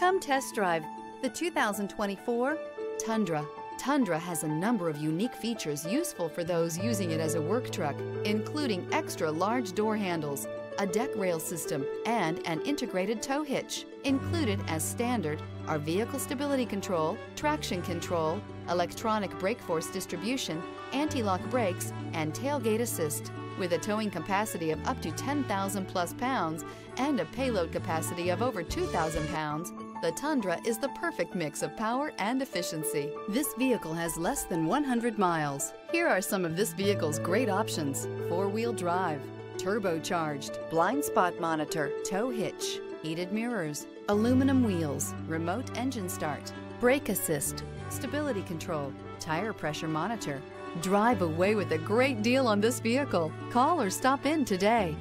Come test drive the 2024 Tundra. Tundra has a number of unique features useful for those using it as a work truck, including extra large door handles, a deck rail system, and an integrated tow hitch. Included as standard are vehicle stability control, traction control, electronic brake force distribution, anti-lock brakes, and tailgate assist. With a towing capacity of up to 10,000 plus pounds and a payload capacity of over 2,000 pounds, the Tundra is the perfect mix of power and efficiency. This vehicle has less than 100 miles. Here are some of this vehicle's great options: four-wheel drive, turbocharged, blind spot monitor, tow hitch, heated mirrors, aluminum wheels, remote engine start, brake assist, stability control, tire pressure monitor. Drive away with a great deal on this vehicle. Call or stop in today.